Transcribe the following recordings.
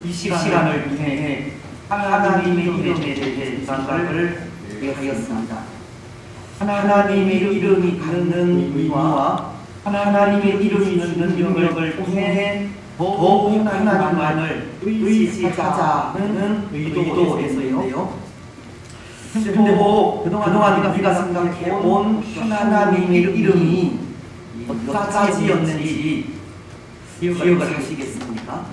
이 시간을 통해 하나님의 이름에 대해 생각을 하였습니다. 하나님의 이름이 갖는 의미와 하나님의 이름이 주는 능력을 통해 더욱 하나님만을 의지하자는 의도에서인데요. 또 그동안 우리가 생각해온 하나님의 이름이 몇 가지였는지 기억을 하시겠습니까?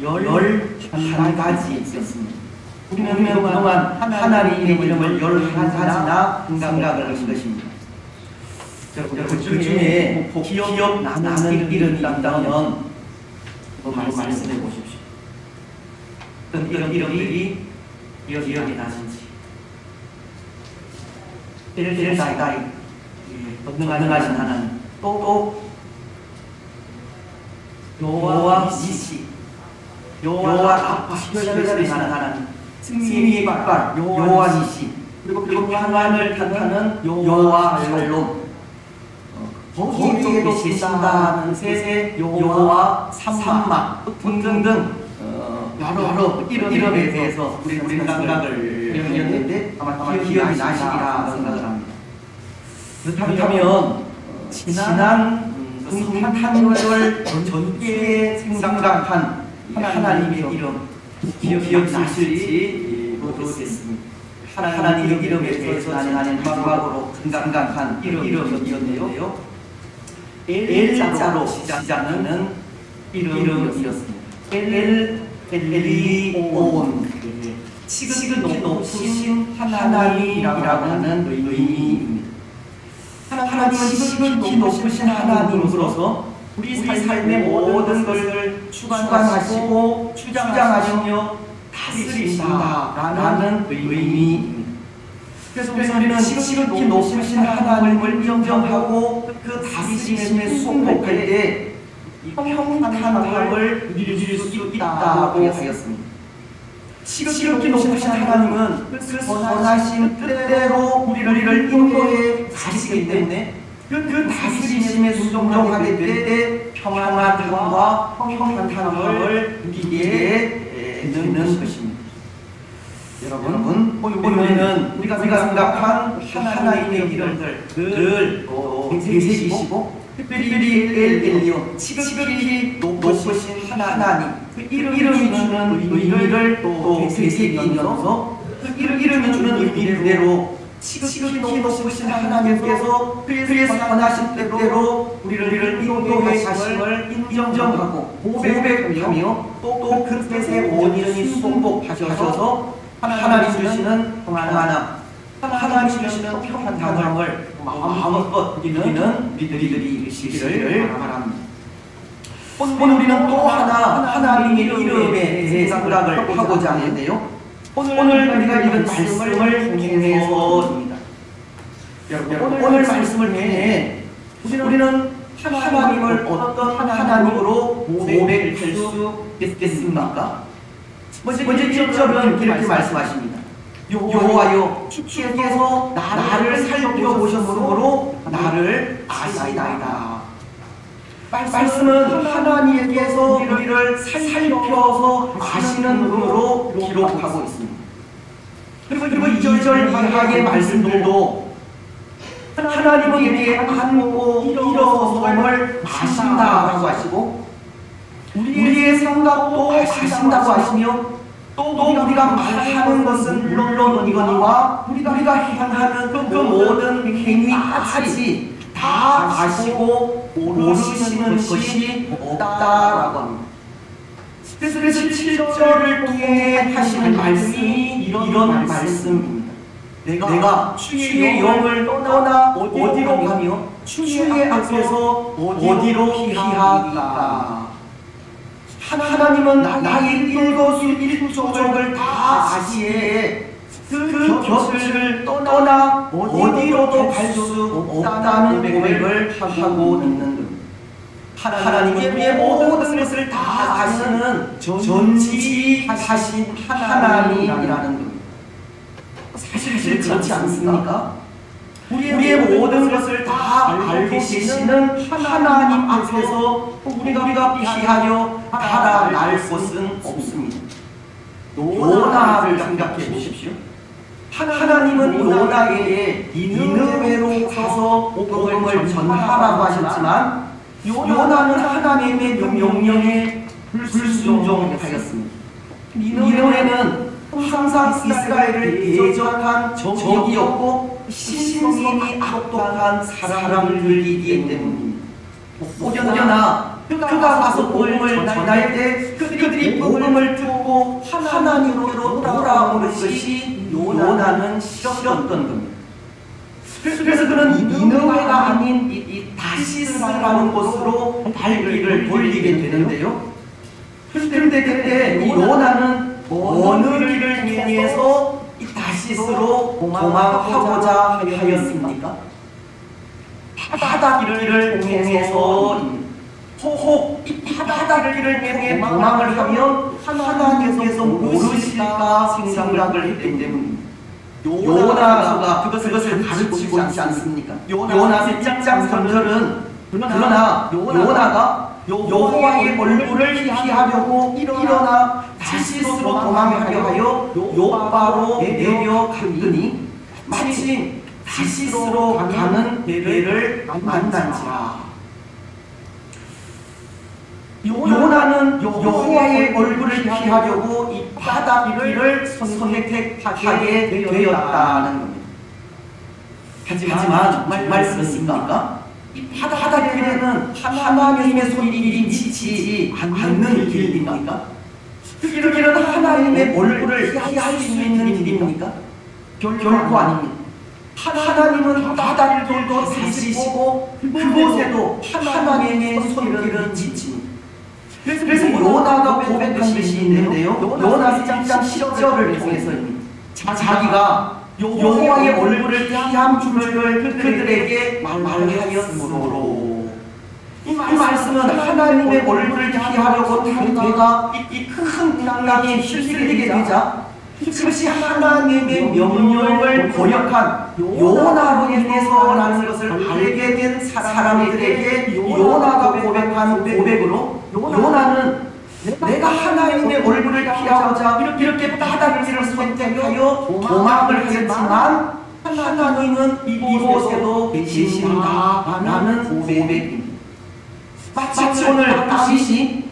11가지였습니다. 우리는 그동안 하나님의 이름을 11가지나 생각을 하신 것입니다. 그 중에 기억나는 이름이 있다면 말씀해 보십시오. 어떤 이름들이 기억이 나신지. 엘다이, 전능하신 하나님, 또 여호와 니시, 여호와 아빠, 특별히 하는 하나님, 승리의 깃발, 여호와 니시, 그리고 평안을 뜻하는 여호와 샬롬, 거기에도 계신다는 셋의 여호와 삼마 등등등 여러 이름에 대해서 우리는 생각을 하였는데 아마 기억이 나시리라 생각을 합니다. 그렇다면 지난 성탄절 전주에 생각한 하나님의 이름 기억이 나실지 모르겠습니다. 하나님의 이름에 대해서 지난 마지막으로 생각한 이름이었는데요. 엘자로 시작하는 이름이었습니다. 엘리온, 지극히 높으신 하나님이라고 하는 의미입니다. 하나님은 지극히 높으신 하나님으로서 우리 삶의 모든 것을 주관하시고 주장하시며 다스리신다라는 의미입니다. 그래서 우리는 지극히 높으신 하나님을 인정하고 그 다스리심에 순복할 때 평안함을 누릴 수 있다고 하였습니다. 지극히 높으신 하나님은 그 선하신 뜻대로 우리를 인도해 가시기 때문에 그 다스리심에 순종하게 될 때 평안함과 평안함을 누리게 되는 것입니다. 여러분, 오늘은 우리가 생각한 하나님의 이름들 대세이시고 특별히 엘리온, 지극히 높으신 하나님, 그 이름이 주는 의미를 또 되새기면서 그 이름이 주는 의미대로 지극히 높으신 하나님께서 그의 선하신 뜻대로 우리를 인도해 가심을 인정하고 고백하며 또 그 뜻에 온전히 순복하셔서 하나님 주시는 평안함, 하나님 주시는 평안함을 마음껏 누리는 우리들이 되시기를 바랍니다. 오늘 우리는 또 하나님의 이름에 대해 생각을 하고자 하는데요. 오늘 우리가 읽은 말씀을 통해서입니다. 여러분, 오늘 말씀을 통해 우리는 하나님을 어떤 하나님으로 고백할 수 있겠습니까? 먼저 1절은 이렇게 말씀하십니다. 여호와여, 주께서 나를 살펴보셨으므로 나를 아시나이다. 말씀은 하나님께서 우리를 살펴서 아시는 분으로 기록하고 있습니다. 그리고 2절 이하의 말씀들도 하나님은 우리의 안고 일어섬을 아신다고 하시고 우리의 생각도 아신다고 하시며 또 우리가 말하는 것은 물론이거니와 우리가 행하는 그 모든 행위까지 다 아시고 모르시는 것이 없다라고 합니다. 그래서 7절을 통해 하시는 말씀이 이런 말씀입니다. 내가 주의 영을 떠나 어디로 가며 주의 앞에서 어디로 피하리까. 하나님은 나의 일거수일투족을 다 아시에 그 곁을 떠나 어디로도 갈 수 없다는 고백을 하고 있는 것. 하나님은 우리의 모든 것을 다 아시는 전지하신 하나님이라는 것. 사실 그렇지 않습니까? 우리의 모든 것을 다 알고 계시는 하나님 앞에서 우리가 피하여 달아날 것은 없습니다. 요나를 생각해 보십시오. 하나님은 요나에게 니느웨로 가서 복음을 전하라고 하셨지만 요나는 하나님의 명령에 불순종하였습니다. 니느웨는 항상 이스라엘을 대적한 적이었고 신성이 악독한 사람들이기 때문입니다. 혹여나 그가 가서 복음을 전할 때 그들이 복음을 듣고 하나님으로 돌아오는 것이 요나는 싫었던 겁니다. 그래서 그는 니느웨가 아닌 이 다시스라는 곳으로 발길을 돌리게 되는데요. 그런데 그때 이 요나는 어느 길을 통해서 이 다시스로 도망하고자 하였습니까? 바닷길을 통해서 혹 이 바닷길을 통해 도망을 하면 하나님께서 모르실까 생각을 했기 때문입니다. 요나가 그것을 가르치고 있지 않습니까? 요나서 1장 3절은 그러나 요나가 여호와의 얼굴을 피하려고 일어나 다시스로 도망하려 하여 요바로 내려갔더니 마침 다시스로 가는 배를 만난지라. 요나는 여호와의 얼굴을 피하려고 이 바닷길을 선택하게 되었다는 겁니다. 하지만 말씀입니까? 이 바닷길에는 하나님의 손길이 미치지 않는 길입니까? 그 길은 하나님의 얼굴을 피할 수 있는 길입니까? 결코 아닙니다. 하나님은 바닷길도 다스리시고 그곳에도 하나님의 손길은 미칩니다. 그래서 요나가 고백한 것이 있는데요. 요나 1장 10절을 통해서입니다. 자기가 여호와의 얼굴을 피한 줄을 그들에게 말하였으므로, 이 말씀은 하나님의 얼굴을 피하려고 탄 배가 이 큰 땅에 휩쓸리게 되자 그것이 하나님의 명령을 거역한 요나로 인해서라는 것을 알게 된 사람들에게 요나가 고백한 고백으로 요나는 내가 하나님의 얼굴을 피하고자 이렇게 바닷길을 선택하여 도망을 하였지만 하나님은 이곳에도 계신다라는 고백입니다. 마치 오늘 다시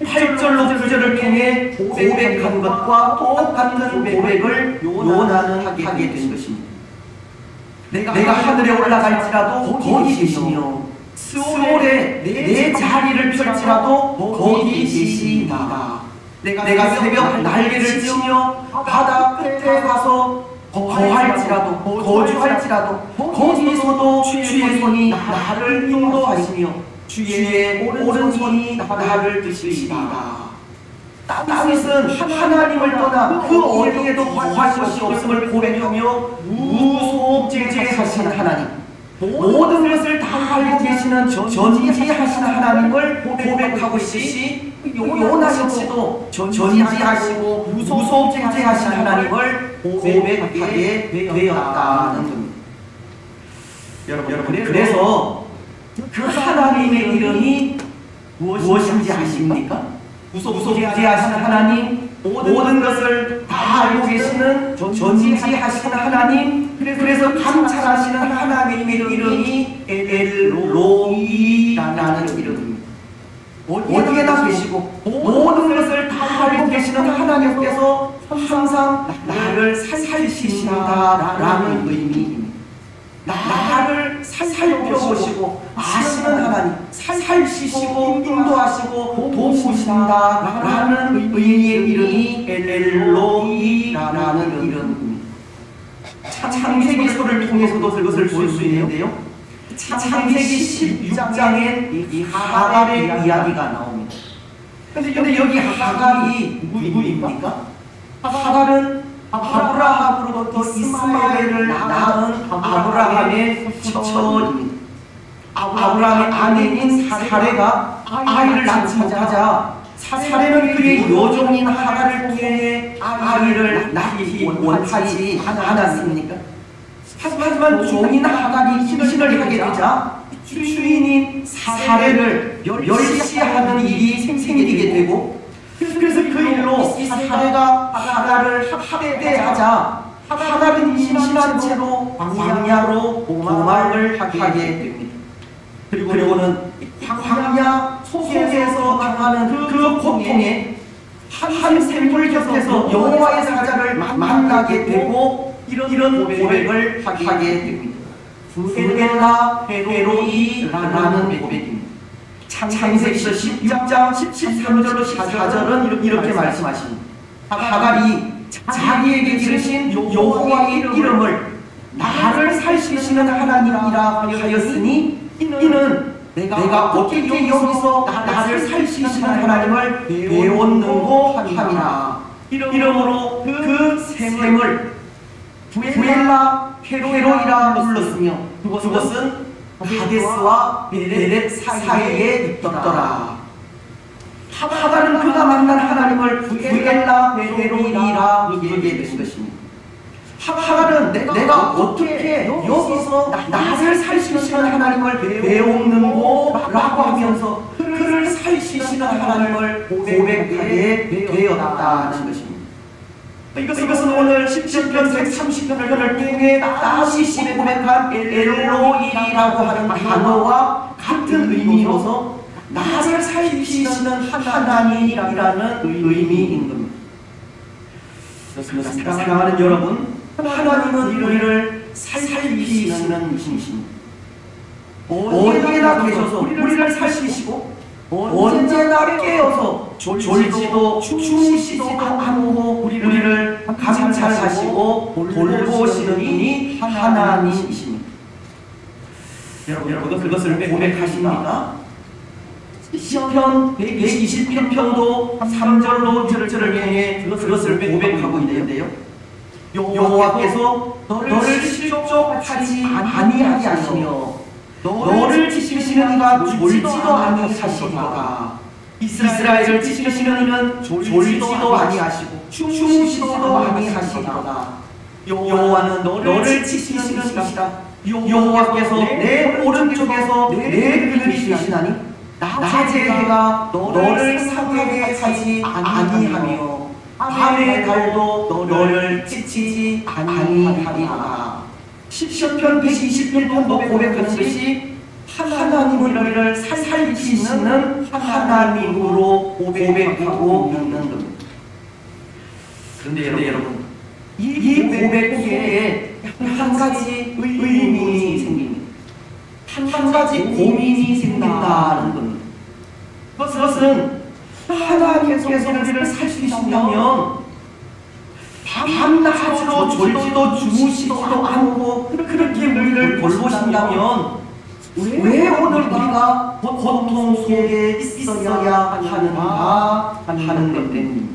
8절로 9절을 통해 고백한 것과 똑같은 고백을 요나는 하게 된 것입니다. 내가 하늘에 올라갈지라도 거기 계시며 수월에 내 자리를 펼지라도 거기 계시다. 내가 새벽 날개를 치며 바다 끝에 가서 거주할지라도 거기서도 주의 손이 나를 인도하시며 주의 오른손이 나를 드시리이다. 다윗은 하나님을 떠나 그 어디에도 구할 것이 없음을 고백하며 무소제재하신 하나님, 모든 것을 다 알고 계시는 전지하신 하나님을 고백하고 있듯이 요나 역시도 전지하시고 무소제재하신 하나님을 고백하게 되었다는 겁니다. 여러분, 그래서 그 하나님의 이름이 무엇인지 아십니까? 무소제하신 하나님, 모든 것을 다 알고 계시는 전지하신 하나님, 그래서 감찰하시는 하나님의 이름이 엘로히라는 이름입니다. 어디에나 계시고 모든 것을 다 알고 계시는 하나님께서 항상 나를 살피신다라는 의미입니다. 나를 살펴보시고 아시는 하나님, 살피시고 인도하시고 도우신다라는 의미의 이름이 엘로히라는 이름입니다. 창세기서를 통해서도 그것을 볼 수 있는데요. 창세기 16장에 이 하갈의 이야기가 나옵니다. 그런데 여기 하갈이 누구입니까? 하갈은 아브라함으로부터 이스마엘을 낳은 아브라함의 후처입니다. 아브라함의 아내인 사레가 아이를 낳자마자 사레는 그의 여종인 하갈을 통해 아이를 낳기 원하지 않았습니까? 하지만 종인 하갈이 신을 하게 되자 주인이 사례를 멸시하는 일이 생기게 되고, 그래서 그 일로 이 사례가 하갈을 학대하자 하갈은 임신한 채로 광야로 도망을 하게 됩니다. 그리고는 광야 속에서 당하는 그 고통에 한 샘물 곁에서 여호와의 사자를 만나게 되고 이런 고백을 하게 됩니다. 부엘라 헤로이라는 고백입니다. 창세기서 16장 13절로 14절은 이렇게 말씀하십니다. 하갈이 자기에게 이르신 여호와의 이름을 나를 살리시는 하나님이라 하였으니 이는 내가 어떻게 여기서 나를 살리시는 하나님을 배웠는고 함이라. 이러므로 그 샘을 부엘라 헤로이라 불렀으며 그것은 가데스와 베렛 사이에 있더라. 하갈은 그가 만난 하나님을 부엘라 헤로이라 얘기했던 것입니다. 하갈은 내가 어떻게 여기서 나를 살리시는 하나님을 배웠는고 라고 하면서 그를 살리시는 하나님을 고백하게 되었다는 것입니다. 이것은 오늘 시편 130편을 통해 다시 고백한 엘로이라고 하는 단어와 같은 의미로서 나를 살리시는 하나님이라는 의미인 겁니다. 그렇습니다. 사랑하는 여러분, 하나님은 우리를 살리시는 분이십니다. 어디에나 계셔서 우리를 살리시고 언제나 깨어서 졸지도 주무시지도 않고 우리를 감찰하시고 돌보시는 분이 하나님이십니다. 여러분 그것을 고백하십니까? 시편 120편도 3절로 7절을 통해 그것을 고백하고 있는데요. 여호와께서 너를 실족하지 아니하게 하시며 너를 지키시는 이가 졸지도 아니하시리로다. 이스라엘을 지키시는 이는 졸지도 아니하시고 주무시지도 아니하시리로다. 여호와는 너를 지키시는 이시다. 여호와께서 내 오른쪽에서 내 그늘이 되시나니 낮의 해가 너를 상하게 하지 아니하며 밤의 달도 너를 지치지 아니하리라. 시편 120편도 고백하는 것이 하나님은 우리를 살리시는 하나님으로 고백하고 있는 겁니다. 그런데 여러분, 이 고백 속에 한 가지 의문이 생깁니다. 한 가지 고민이 생긴다는 겁니다. 그것은 하나님께서 우리를 살리신다면 밤낮으로 졸지도 주무시지도 않고 그렇게 우리를 돌보신다면 왜 오늘 우리가 고통 속에 있어야 하는가 하는 것 때문입니다.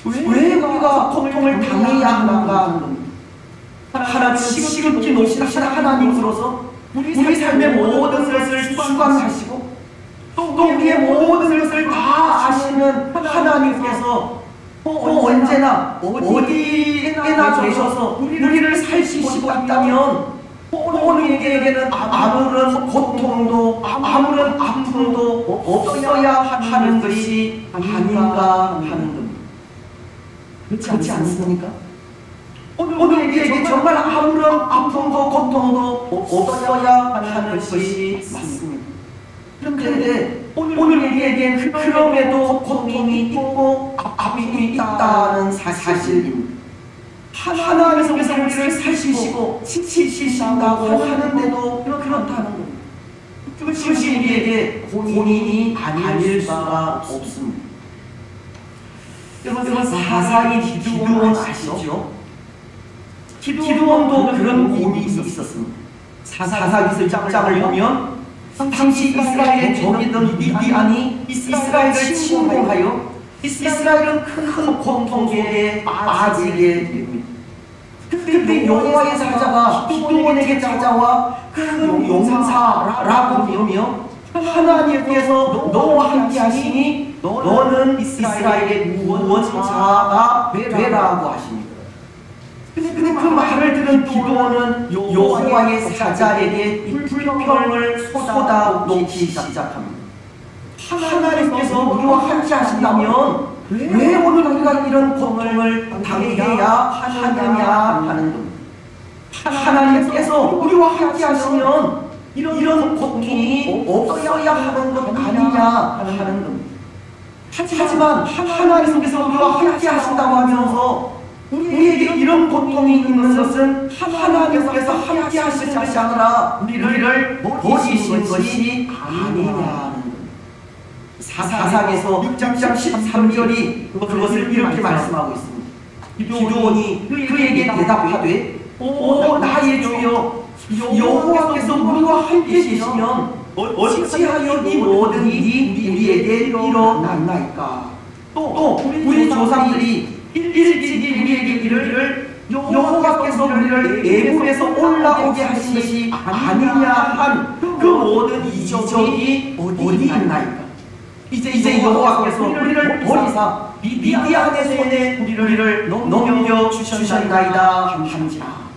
왜 우리가 고통을 당해야 하는가 하는 겁니다. 하나님 시급히 노시는 하나님으로서 우리 삶의 모든 것을 주관하시고 또 우리의 모든 것을 다 아시는 하나님께서 언제나 어디에나 계셔서 우리를 살리시고 있다면 오늘 우리에게는 아무런 고통도 아무런 아픔도 없어야 하는 것이 아닌가 하는 겁니다. 그렇지 않습니까? 오늘 우리에게 정말 아무런 아픔도 고통도 없어야 하는 것이 맞습니다. 그런데 오늘 우리에겐 그럼에도 고통이 있고 아픔이 있다는 사실입니다. 하나님께서 우리를 살리시고 지키신다고 하는데도 그렇다는 겁니다. 그것이 우리에게 고민이 아닐 수가 없습니다. 여러분 사사기 기드온 아시죠? 기드온도 그런 고민이 있었습니다. 사사기 1장을 보면 당시 이스라엘의 적이던 미디안이 이스라엘을 침공하여 이스라엘은 큰 고통 속에 빠지게 됩니다. 그때 여호와의 사자가 기드온에게 찾아와 큰 용사라고 부르며 하나님께서 너와 함께 하시니 너는 이스라엘의 구원자가 되라고 하십니다. 근데 그 말을 들은 기드온은 여호와의 사자에게 불평을 쏟아놓기 시작합니다. 하나님께서 우리와 함께 하신다면 왜 오늘 우리가 이런 고통을 당해야 하느냐 하는 겁니다. 하나님께서 우리와 함께 하시면 이런 고통이 없어야 하는 것 아니냐 하는 겁니다. 하지만 하나님께서 우리와 함께 하신다고 하면서 우리에게 이런 고통이 있는 것은 하나님께서 함께 하시는 것이 아니라 우리를 버리신 것이 아니냐는 겁니다. 사사기에서 6장 13절이 그것을 이렇게 말씀하고 있습니다. 기드온이 그에게 대답하되 오 나의 주여 여호와께서 우리와 함께 계시면 어찌하여 이 모든 일이 우리에게 일어났나이까. 또 우리 조상들이 일찍이 우리에게 이르기를 여호와께서 우리를 애굽에서 올라오게 하신 것이 아니냐 한 그 모든 이적이 어디 있나이까. 이제 여호와께서 우리를 버리사 미디안의 손에 우리를 넘겨주셨나이다 한지라.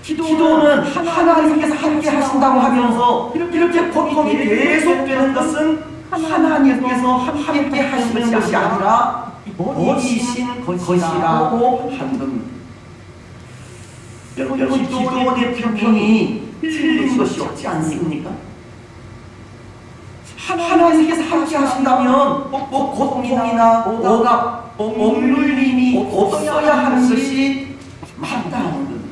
기도는 하나님께서 함께 하신다고 하면서 이렇게 고통이 계속되는 것은 하나님께서 함께 하시는 것이 아니라 버리신 것이라고 하는 겁니다. 여러분, 기도의 평평이 틀린 것이 없지 않습니까? 하나님께서 함께 하신다면 고통이나 억압, 억눌림이 없어야 하는 것이 맞다는 겁니다.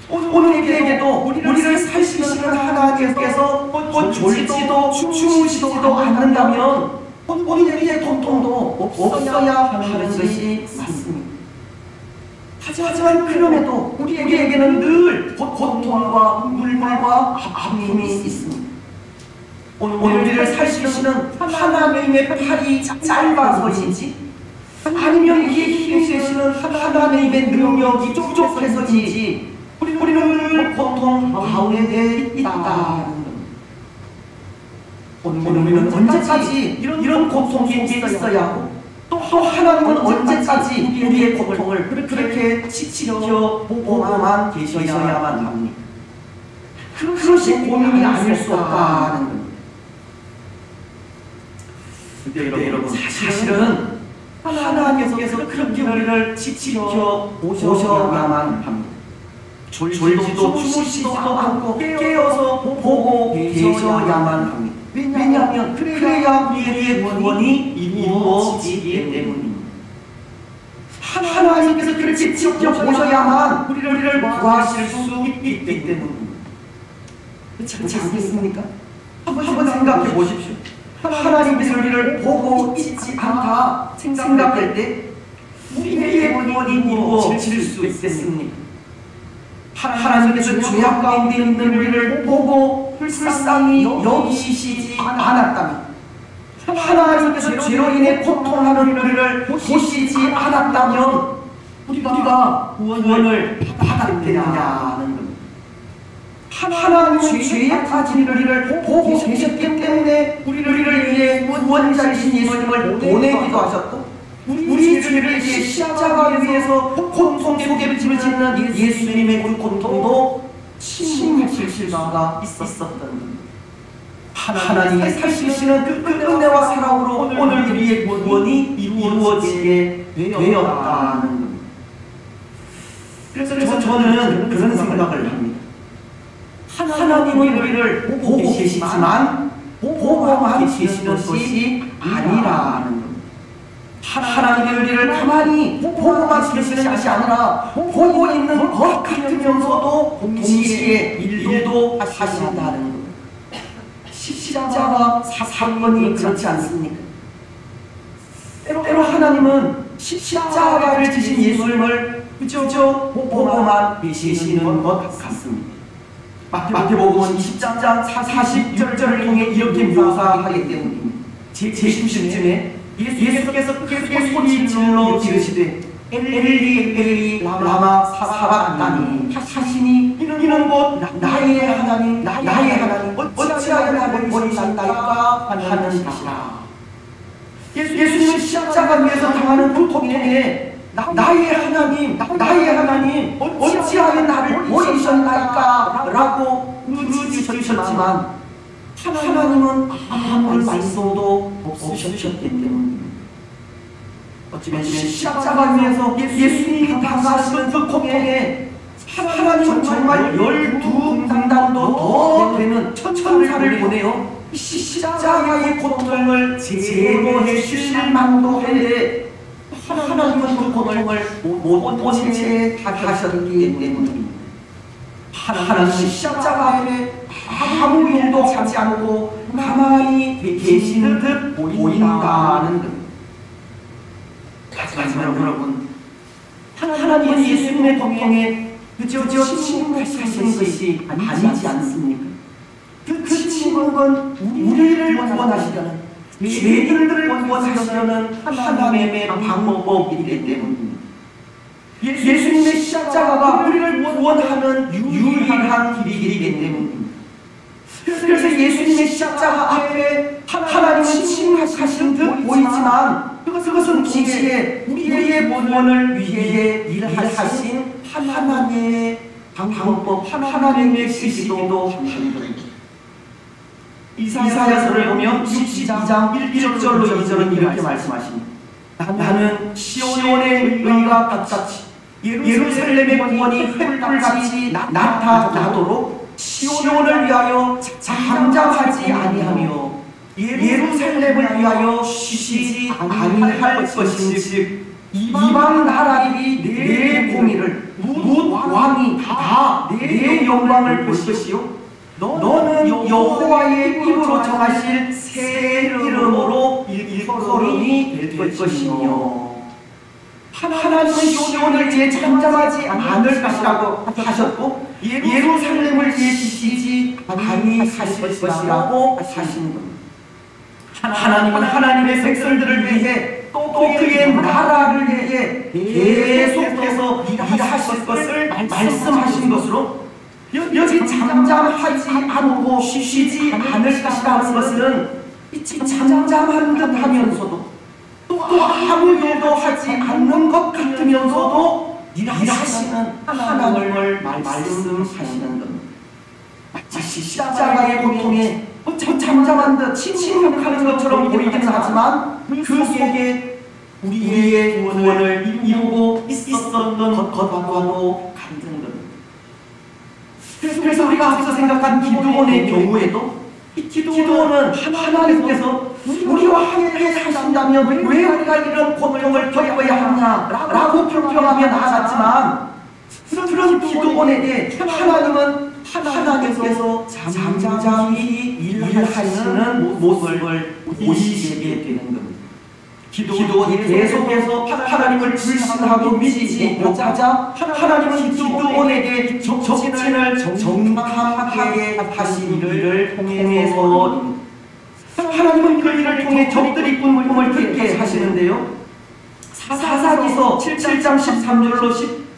오늘 우리에게도 우리를 살리시는 하나님께서 졸지도 주무시지도 않는다면 우리에게 고통도 없어야 하는 것이 맞습니다. 하지만 그럼에도 우리에게는 늘 고통과 물과 아픔이 있습니다. 오늘 우리를 살리시는 하나님의 팔이 짧아서인지 아니면 이에 힘이 되시는 하나님의 능력이 부족해서인지 우리는 늘 고통 가운데 있다는 겁니다. 오늘 우리는 언제까지 이런 고통이 있어야 하고 또 하나님은 언제까지 우리의 고통을 그렇게 지켜보고만 계셔야만 합니까? 그것이 고민이 아닐 수 없다는 겁니다. 근데 여러분 사실은 하나님께서 그렇게 우리를 지켜보셔야만 합니다. 졸지도 주무시지도 않고 깨어서 보고 계셔야만 합니다. 왜냐하면 그래야 우리의 구원이 이루어지기 때문입니다. 하나님께서 그렇게 지켜보셔야만 우리를 구하실 수 있기 때문입니다. 그렇지 않겠습니까? 한번 생각해 보십시오. 하나님께서 우리를 보고 있지 않다 생각할 때 우리의 구원이 이루어질 수 있겠습니까? 하나님께서 죄악 가운데 있는 우리를 보고 불쌍히 여기시지 않았다면, 하나님께서 죄로 인해 고통하는 우리를 보시지 않았다면 우리가 구원을 받았느냐는 겁니다. 하나님은 죄에 빠진 우리를 보고 계셨기 때문에 우리를 위해 구원자이신 예수님을 보내기도 하셨고, 우리 죄를 위해 십자가 위에서 고통 속에 짐을 짓는 예수님의 그 고통도 침묵실 수가 있었던 겁니다. 하나님의 살리시는 그 은혜와 사랑으로 오늘 우리의 구원이 이루어지게 되었다는 겁니다. 그래서 저는 그런 생각을 합니다. 하나님은 우리를 보고 계시지만 보고만 계시는 것이 아니라는 겁니다. 하나님의 우리를 가만히 보고만 계시는 것이 아니라 보고 있는 것 같으면서도 동시에 일도 하신다는 겁니다. 십자가 사건이 그렇지 않습니까? 때로 하나님은 십자가를 지신 예수님을 그저 보고만 계시는 것 같습니다. 마태복음은 20장 40절을 통해 이렇게 묘사하기 때문입니다. 제90절에 예수께서 크게 소리 질러 이르시되 엘리 엘리 라마 사박다니 하시니 이는 곧 나의 하나님 나의 하나님 어찌하여 나를 버리셨나이까 하는 것이라. 예수님은 십자가 위에서 당하는 고통에 나의 하나님 어찌하여 나를 버리셨나이까 라고 부르짖으셨지만 하나님은 아무 말씀도 없으셨기 때문입니다. 어쩌면 십자가 위에서 예수님이 당하시는 그 고통에 하나님은 정말 12군단도 더 되는 천사를 보내요. 십자가의 고통을 제거해 주실 만도 한데 하나님은 그 고통을 못 보신 채 하셨기 때문입니다. 하나님은 십자가에 아무 일도 하지 않고 가만히 계시는 듯 보인다는 것. 하지만 여러분, 하나님은 예수님의 고통에 그저 침묵하신 것이 아니지 않습니까? 그 침묵은 우리를 구원하시려는, 죄인들을 구원하시려는 하나님의 방법이기 때문입니다. 예수님의 십자가가 우리를 구원하는 유일한 길이기 때문입니다. 그래서 예수님의 십자가 앞에 하나님은 침묵하신 듯 보이지만 그것은 동시에 우리의 구원을 위해 일하신 하나님의 방법, 하나님의 시기도 합니다. 이사야서를 보면 62장 1절로 2절은 이렇게 말씀하십니다. 나는 시온의 의가 같이 예루살렘의 구원이 횃불같이 나타나도록 시온을 위하여 잠잠하지 아니하며 예루살렘을 위하여 쉬지 아니할 것인즉 이방 나라들이 내 공의를 뭇 왕이 다 내 영광을 볼 것이요 너는 여호와의 입으로 정하실 새 이름으로 일컬음이 될 것이며 하나님은 시온을 위해 잠잠하지 않을 것이라고 하셨고 예루살렘을 위해 쉬지 아니하실 것이라고 하시는 겁니다. 하나님은 하나님의 백성들을 위해 또 그의 나라를 위해 계속해서 일하실 것을 말씀하신 것으로 여기 잠잠하지 않고 쉬지 않을 것이라는 것은 잠잠한 듯 하면서도 또 아무 일도 하지 않는 것 같으면서도 일하시는 하나님을 말씀하시는 겁니다. 마치 십자가의 고통에 잠잠한 듯 침묵하는 것처럼 보이기는 하지만 그 속에 우리의 구원을 이루고 있었던 것과도 같은 겁니다. 그래서 우리가 앞서 생각한 기드온의 경우에도 기드온은 하나님께서 우리와 함께 하신다면 왜 우리가 이런 고통을 겪어야 하냐라고 불평하며 나아갔지만 그런 기드온에게 하나님께서 잠잠히 일하시는 모습을 보이시게 되는 겁니다. 기드온이 계속해서 하나님을 불신하고 믿지 못하자 하나님은 기드온에게 적진을 정탐하게 하신 일을 통해서 하나님은 그 일을 통해 적들이 꿈을 듣게 하시는데요. 사사기서 7장 13절로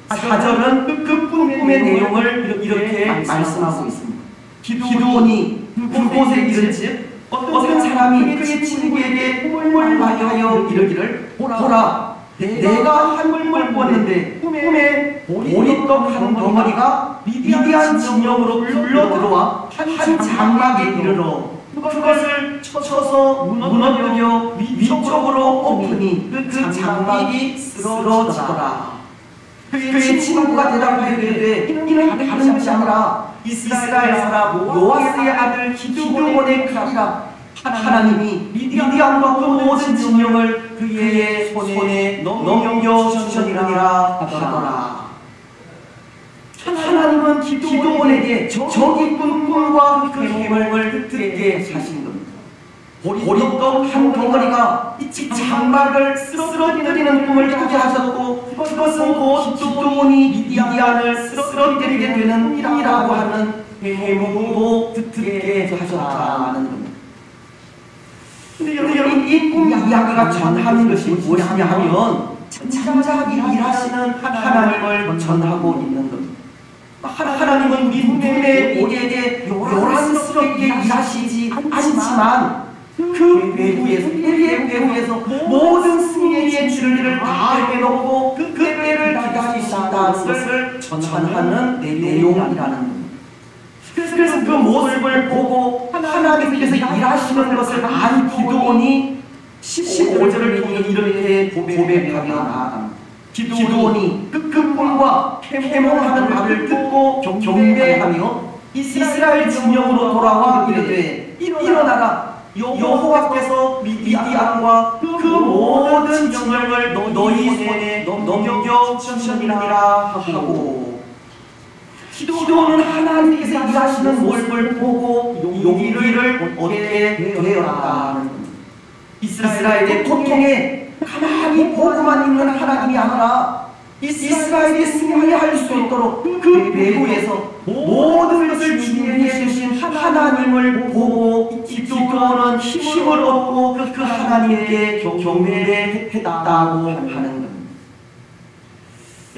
14절은 그 꿈의 내용을 이렇게 말씀하고 있습니다. 기드온이 그곳에 이른즉 어떤 사람이 그의 친구에게 꿈을 말하여 이르기를 보라 내가 한 꿈을 꿨는데 꿈에 보리떡 한 덩어리가 미디안 진영으로 굴러 들어와 한 장막에 이르러 그것을 쳐서 무너뜨려 위쪽으로 엎으니 그 장막이 쓰러지더라. 그의 친구가 대답하기를 이는 다른 것이 아니라 이스라엘 사람 요아스의 아들 기드온의 칼이라. 하나님이 미디안과 그 모든 진영을 그의 손에 넘겨주셨느니라 하더라. 하나님은 기드온에게 저기 꿈과 그 해몽을 듣게 하신 겁니다. 보리떡 한 덩어리가 이 장막을 쓰러뜨리는 꿈을 꾸게 하셨고 그것은 곧 기드온이 미디안을 쓰러뜨리게 되는 일이라고 하는 해몽도 듣게 하셨다는 겁니다. 근데 여러분 이 꿈 이야기가 전하는 것이 무엇이냐 하면 잠잠히 일하시는 하나님을 전하고 있는 겁니다. 하나님은 우리 눈에 우리에게 요란스럽게 일하시지 않지만 그 배후에서 모든 승리의 줄을 다 해놓고 그 때를 기다리신다는 것을 전하는 내용이라는 겁니다. 그래서 그 모습을 보고 하나님께서 일하시는 것을 안 기드온이 15절을 통해 이렇게 고백하며 나아갑니다. 기드온이 그 꿈과 해몽하는 말을 듣고 경배하며 이스라엘 진영으로 돌아와 이르되 일어나라, 여호와께서 미디안과 그 모든 진영을 너희 손에 넘겨주시니라 하고, 기드온은 하나님께서 일하시는 모습을 보고 용기를 얻게 되었다는 이스라엘의 고통에 가만히 보고만 있는 하나님이 아니라 이스라엘이 승리할 수 있도록 그 배후에서 모든 것을 준비해 주신 하나님을 보고 기드온은 힘을 얻고 그 하나님께 경배했다고 하는 겁니다.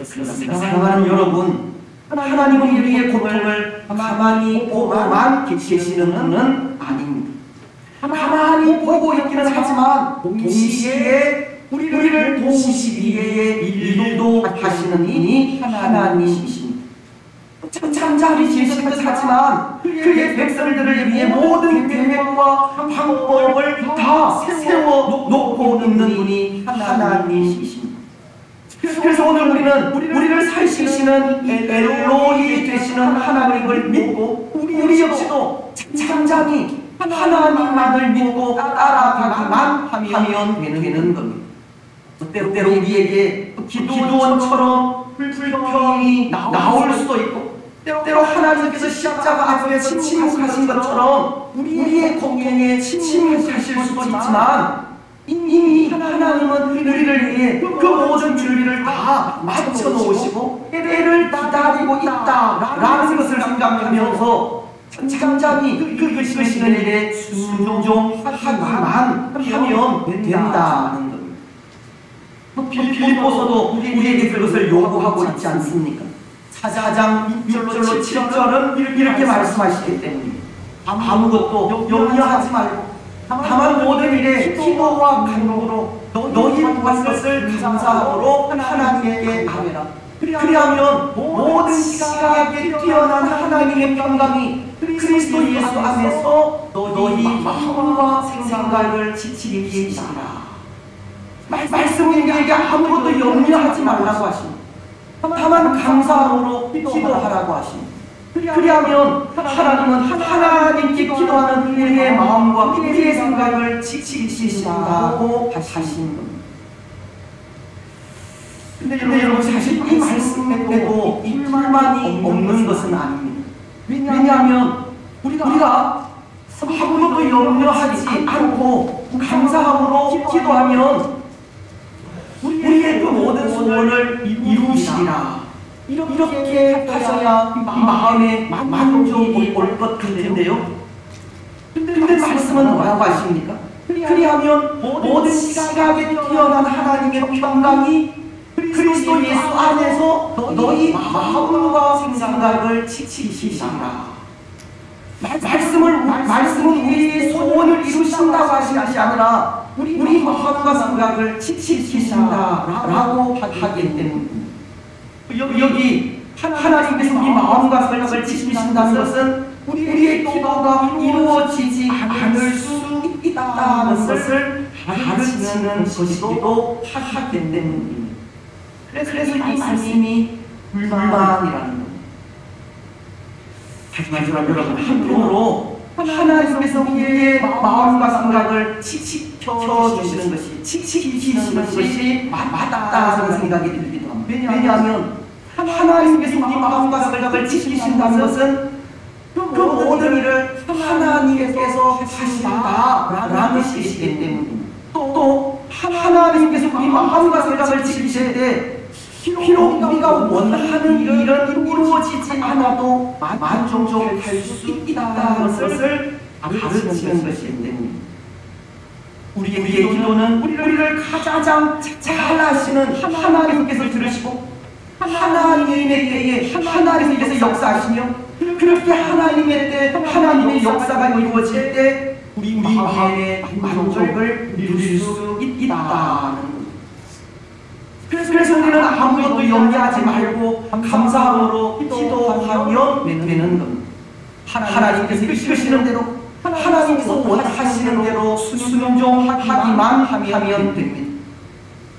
사랑하는 여러분, 하나님은 우리의 고통을 가만히 보고만 계시는 분은 아닙니다. 가만히 보고 있기는 하지만 동시에 우리를 동시기에 일도 하시는 이니 하나님이십니다. 잠잠히 계신 듯 하지만 그의 백성들을 위해 모든 계획과 방법을 다 세워놓고 있는 분이 하나님이십니다. 그래서 오늘 우리를 살리시는 엘로히 되시는 하나님을 믿고 우리 역시도 잠잠히 하나님만을 믿고 따라가기만 하면 되는 겁니다. 때로 우리에게 기드온처럼 불평이 나올 수도 있고, 때로 하나님께서 십자가 앞에서 침묵하신 것처럼 우리의 고통에 침묵하실 수도 있지만, 이미 하나님은 우리를 위해 그 모든 준비를 다 마쳐 놓으시고 때를 기다리고 있다라는 것을 생각하면서 잠잠히 그 계시는 일에 순종하기만 하면 된다는 겁니다. 빌립보서도 우리에게 그것을 요구하고 있지 않습니까? 4장 6절로 7절은 이렇게 말씀하시기 때문에 아무것도 염려하지 말고 다만 모든 일에 기도와 간구로 너희 구한 것을 감사함으로 하나님께 아뢰라. 그리하면 모든 시각에 뛰어난 하나님의 평강이 그리스도 예수 안에서 너희 마음과 생각을 지키시리라. 말씀은 우리에게 아무것도 염려하지 말라고 하십니다. 다만 감사함으로 기도하라고 하십니다. 그리하면 하나님은 하나님께 기도하는 우리의 마음과 우리의 생각을 지키신다고 하신 겁니다. 근데 여러분, 사실 이 말씀 빼고 불만이 없는 것은 아닙니다. 왜냐하면 우리가 아무것도 염려하지 않고 감사함으로 기도하면 우리의 그 모든 소원을 이루시리라. 이렇게 하셔야 마음에 만족이 올 것 같은데요. 근데 말씀은 뭐라고 하십니까? 그리하면 모든 시각에 뛰어난 하나님의 평강이 그리스도 예수 안에서 너희 마음과 생각을 지키시리라. 말씀은 우리의 소원을 이루신다고 하시는 것이 아니라 우리 마음과 생각을 지키신다라고 하기 때문입니다. 여기 하나님께서 우리 마음과 생각을 지키신다는 것은 우리의 기도가 이루어지지 않을 수 있다는 것을 가르치는 것이기도 하기 때문입니다. 그래서 이 말씀이 불만이라는 겁니다. 하지만 여러분, 한편으로 하나님께서 우리의 마음과 생각을 지켜주시는 것이, 지키시는 것이 맞다는 생각이 들기도 합니다. 왜냐하면 하나님께서 우리 마음과 생각을 지키신다는 것은 그 모든 일을 하나님께서 하신다라는 뜻이기 때문입니다. 또 하나님께서 우리 마음과 생각을 지키실 때 비록 우리가 원하는 일은 이루어지지 않아도 만족할 수 있다는 것을 가르치는 것이기 때문입니다. 우리의 기도는 우리를 가장 잘 아시는 하나님께서 들으시고 하나님의 때에 하나님께서 역사하시며, 그렇게 하나님의 때 하나님의 역사가 이루어질 때 우리 마음의 만족을 누릴 수 있다는 것. 그래서 우리는 아무것도 염려하지 말고 감사함으로 기도하면 되는 겁니다. 하나님께서 이끄시는 대로, 하나님께서 원하시는 대로 순종하기만 하면 됩니다.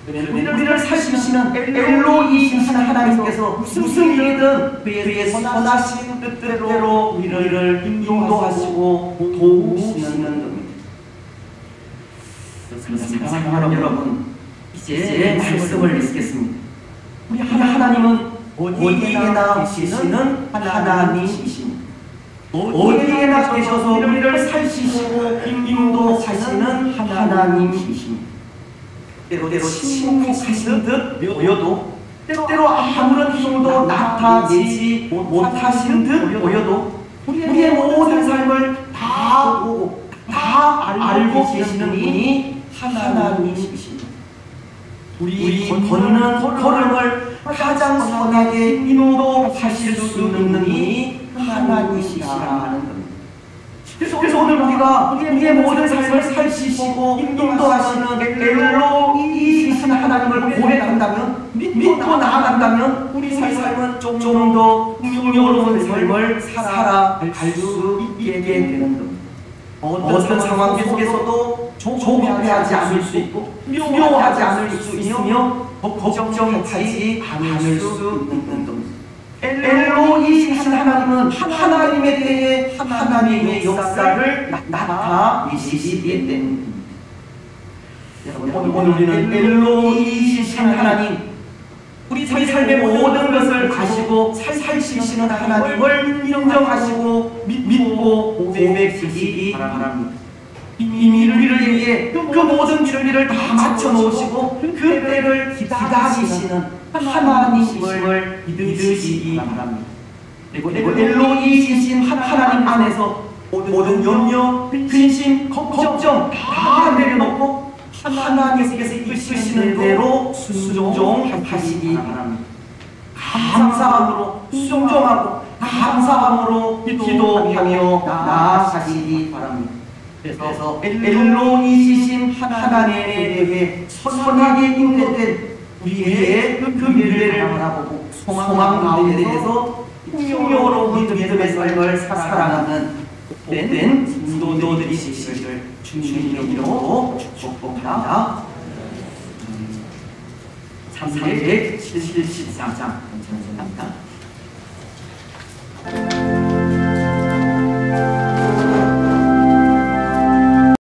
우리를 살피시는 엘로이이신 하나님께서 무슨 일이든 그의 선하신 뜻대로 우리를 인도하시고 도우시는 겁니다. 사랑하는 여러분, 이제 말씀을 읽겠습니다. 우리 하나님은 어디에나 계시는 하나님이십니다. 어디에나 계셔서 우리를 살피시고 인도하시는 하나님이십니다. 때로 침묵하신 듯 보여도, 때로 아무런 힘도 나타내지 못하신 듯 보여도 우리의 모든 삶을 다 보고 다 알고 계시는 분이 하나님이십니다. 우리 걷는 걸음을 가장 선하게 인도하실 수 있는 분이 하나님이시라는 겁니다. 그래서 오늘 우리가 우리의 모든 삶을 살피시고 인도하시는 엘로이이신 하나님을 고백한다면, 믿고 나아간다면 우리 삶은 좀 더 풍요로운 삶을 살아갈 수 있게 되는 겁니다. 어떤 상황 속에서도 조급해하지 않을 수 있고 두려워하지 않을 수 있으며 걱정하지 않을 수 있는 겁니다. 엘로이이신 하나님은 하나님에 대해 하나님의 역사를 나타내시기 때문입니다. 오늘 우리는 엘로이이신 하나님, 우리 삶의 모든 것을 아시고 살피시는 하나님을 인정하시고 믿고 고백하시기 바랍니다. 이미 우리를 위해 그 모든 준비를 다 마쳐 놓으시고 그 때를 기다리시는 하나님을 믿으시기 바랍니다. 그리고 엘로이이신 하나님 안에서 모든 염려, 근심, 걱정 다 내려놓고 하나님께서 이끄시는 대로 순종하시기 바랍니다. 감사함으로 순종하고 감사함으로 기도하며 나아가시기 바랍니다. 그래서 엘로이이신 하나님에 대해 선하게 인도된 우리의 그 미래를 바라보고 소망 가운데 대해서 풍요로운 믿음의 삶을 살아가는 복된 성도들이 되시기를 주님의 이름으로 축복합니다. 373장 감사합니다.